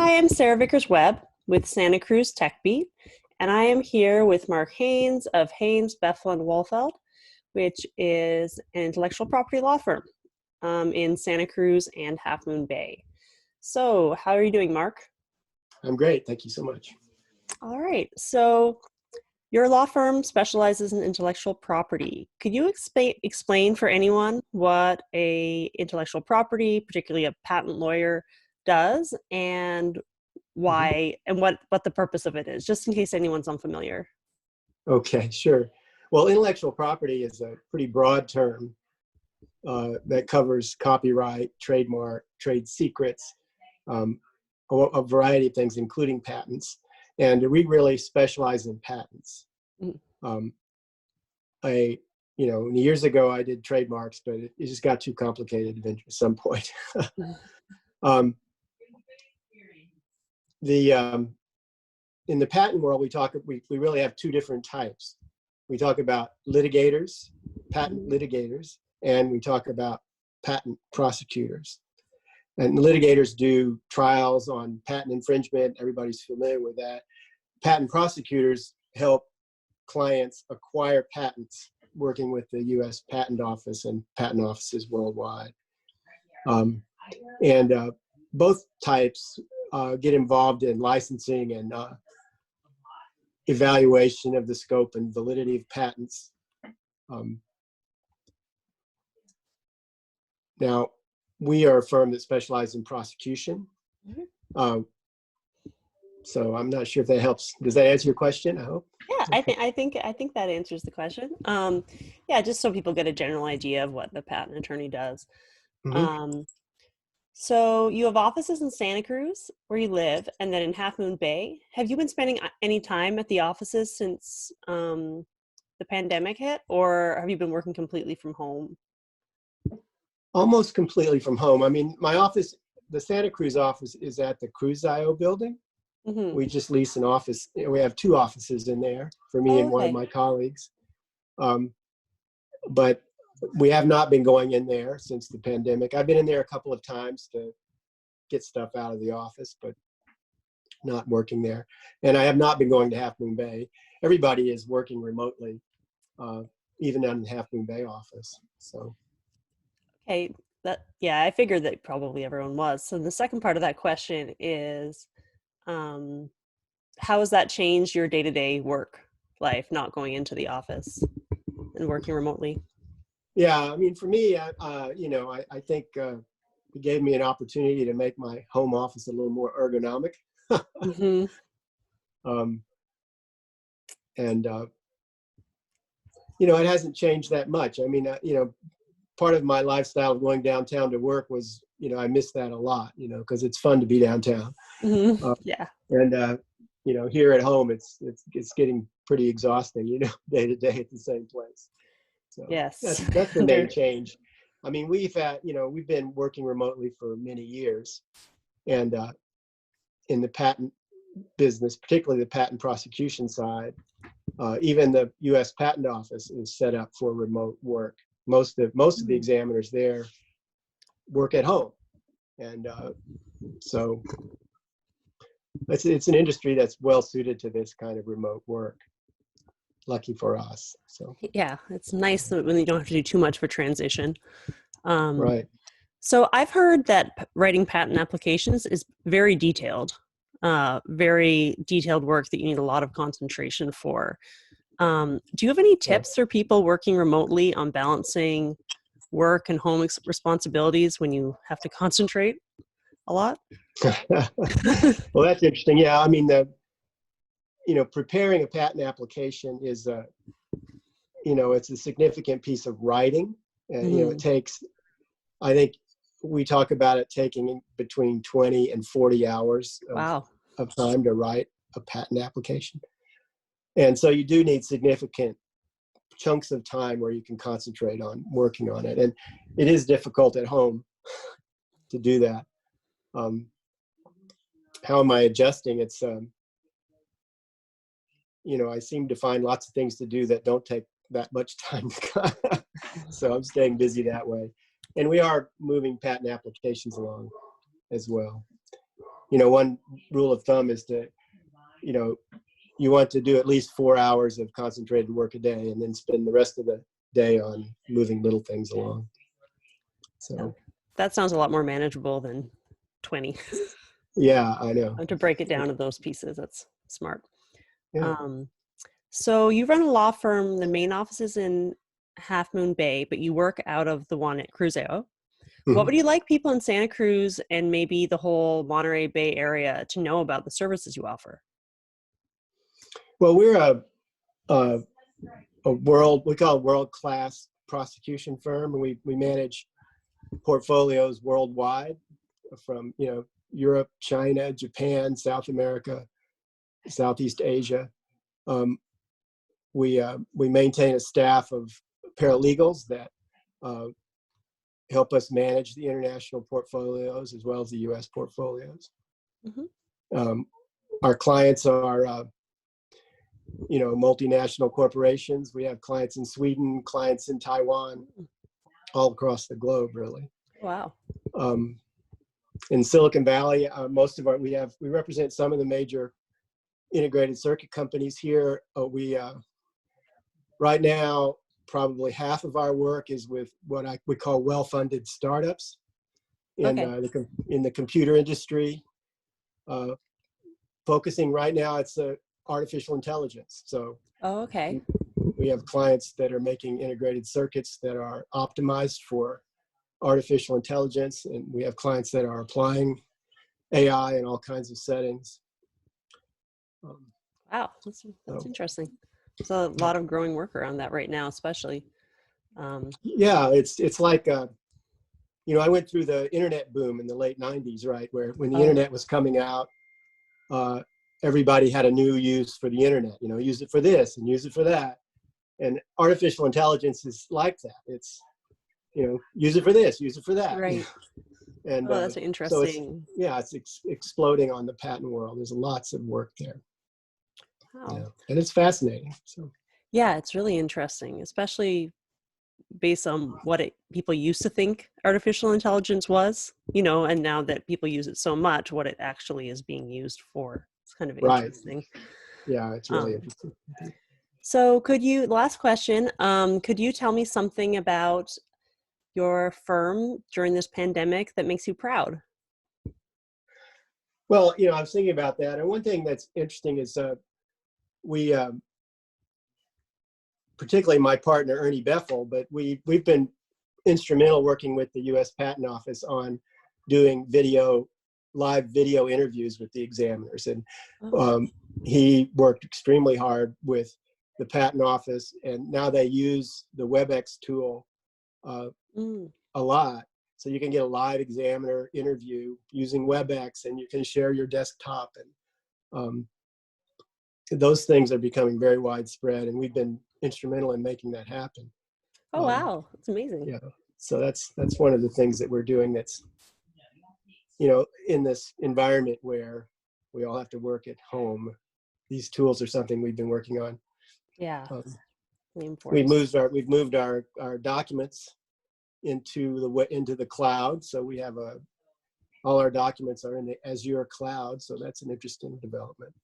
Hi, I'm Sarah Vickers-Webb with Santa Cruz Tech Beat, and I am here with Mark Haynes of Haynes, Beffel and Wollfeld, which is an intellectual property law firm in Santa Cruz and Half Moon Bay. So, how are you doing, Mark? I'm great. Thank you so much. All right. So, your law firm specializes in intellectual property. Could you explain for anyone what a intellectual property, particularly a patent lawyer, does and why and what the purpose of it is, just in case anyone's unfamiliar? Okay, sure. Well, intellectual property is a pretty broad term that covers copyright, trademark, trade secrets, a variety of things, including patents. And we really specialize in patents. Years ago I did trademarks, but it just got too complicated at some point. In the patent world, we really have two different types. We talk about litigators, patent litigators, and we talk about patent prosecutors. And litigators do trials on patent infringement. Everybody's familiar with that. Patent prosecutors help clients acquire patents, working with the U.S. Patent Office and patent offices worldwide. Both types get involved in licensing and evaluation of the scope and validity of patents. Now, we are a firm that specializes in prosecution. So I'm not sure if that helps. Does that answer your question? I hope. Yeah, I think that answers the question. Yeah, just so people get a general idea of what the patent attorney does. So you have offices in Santa Cruz, where you live, and then in Half Moon Bay. Have you been spending any time at the offices since the pandemic hit, or have you been working completely from home? Almost completely from home. I mean, my office, the Santa Cruz office, is at the Cruz building. We just lease an office. We have two offices in there for me and one of my colleagues. But we have not been going in there since the pandemic. I've been in there a couple of times to get stuff out of the office, but not working there. And I have not been going to Half Moon Bay. Everybody is working remotely, even in the Half Moon Bay office. So. Okay, I figured that probably everyone was. So the second part of that question is, how has that changed your day-to-day work life, not going into the office and working remotely? Yeah, I mean, for me, I think it gave me an opportunity to make my home office a little more ergonomic. It hasn't changed that much. I mean, part of my lifestyle of going downtown to work was, I miss that a lot, because it's fun to be downtown. Yeah. And, here at home, it's getting pretty exhausting, day to day at the same place. So yes, that's the main change. I mean, we've been working remotely for many years, and in the patent business, particularly the patent prosecution side, even the U.S. Patent Office is set up for remote work. Most of the examiners there work at home, and so it's an industry that's well suited to this kind of remote work. Lucky for us. So yeah, it's nice when you don't have to do too much of a transition. Right. So I've heard that writing patent applications is very detailed work that you need a lot of concentration for. Do you have any tips for people working remotely on balancing work and home responsibilities when you have to concentrate a lot? Well, that's interesting. Yeah, I mean, preparing a patent application is it's a significant piece of writing. And, it takes, I think we talk about it taking between 20 and 40 hours of time to write a patent application. And so you do need significant chunks of time where you can concentrate on working on it. And it is difficult at home to do that. How am I adjusting? It's, I seem to find lots of things to do that don't take that much time. So I'm staying busy that way. And we are moving patent applications along as well. one rule of thumb is to, you want to do at least 4 hours of concentrated work a day, and then spend the rest of the day on moving little things along. So that sounds a lot more manageable than 20. Yeah, I know. To break it down to those pieces, that's smart. Yeah. So you run a law firm. The main office is in Half Moon Bay, but you work out of the one at Cruz. What would you like people in Santa Cruz and maybe the whole Monterey Bay area to know about the services you offer? Well, we're we call it world-class prosecution firm, and we manage portfolios worldwide from, Europe, China, Japan, South America, Southeast Asia. We maintain a staff of paralegals that help us manage the international portfolios as well as the U.S. portfolios. Our clients are, multinational corporations. We have clients in Sweden, clients in Taiwan, all across the globe, really. Wow. In Silicon Valley, we represent some of the major integrated circuit companies here. Right now, probably half of our work is with what we call well-funded startups in the computer industry. Focusing right now, it's artificial intelligence. So we have clients that are making integrated circuits that are optimized for artificial intelligence, and we have clients that are applying AI in all kinds of settings. Wow, that's interesting. There's a lot of growing work around that right now, especially. Yeah, it's like, I went through the internet boom in the late 90s, right? Where when the internet was coming out, everybody had a new use for the internet, use it for this and use it for that. And artificial intelligence is like that. It's, use it for this, use it for that. Right. And that's interesting. So it's exploding on the patent world. There's lots of work there. Wow. Yeah. And it's fascinating. So yeah, it's really interesting, especially based on what people used to think artificial intelligence was, and now that people use it so much, what it actually is being used for. It's kind of interesting. Right. Yeah, it's really interesting. So last question, could you tell me something about your firm during this pandemic that makes you proud? Well, I was thinking about that. And one thing that's interesting is we, particularly my partner, Ernie Beffel, but we've been instrumental working with the U.S. Patent Office on doing live video interviews with the examiners. And he worked extremely hard with the Patent Office, and now they use the WebEx tool a lot. So you can get a live examiner interview using WebEx, and you can share your desktop. And those things are becoming very widespread, and we've been instrumental in making that happen. Oh, wow. That's amazing. Yeah. So that's one of the things that we're doing that's, in this environment where we all have to work at home. These tools are something we've been working on. Yeah. We've moved our documents into the cloud. So we have all our documents are in the Azure cloud. So that's an interesting development.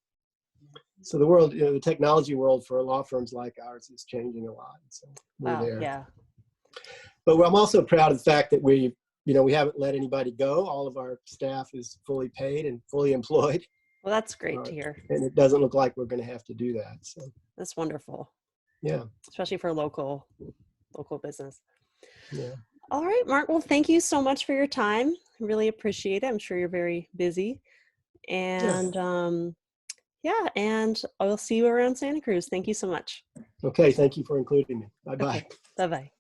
So the world, the technology world for law firms like ours is changing a lot. So we're there. Yeah. But I'm also proud of the fact that we haven't let anybody go. All of our staff is fully paid and fully employed. Well, that's great to hear. And it doesn't look like we're going to have to do that. So that's wonderful. Yeah. Especially for local business. Yeah. All right, Mark. Well, thank you so much for your time. I really appreciate it. I'm sure you're very busy. And and I'll see you around Santa Cruz. Thank you so much. Okay. Thank you for including me. Bye-bye. Okay. Bye-bye.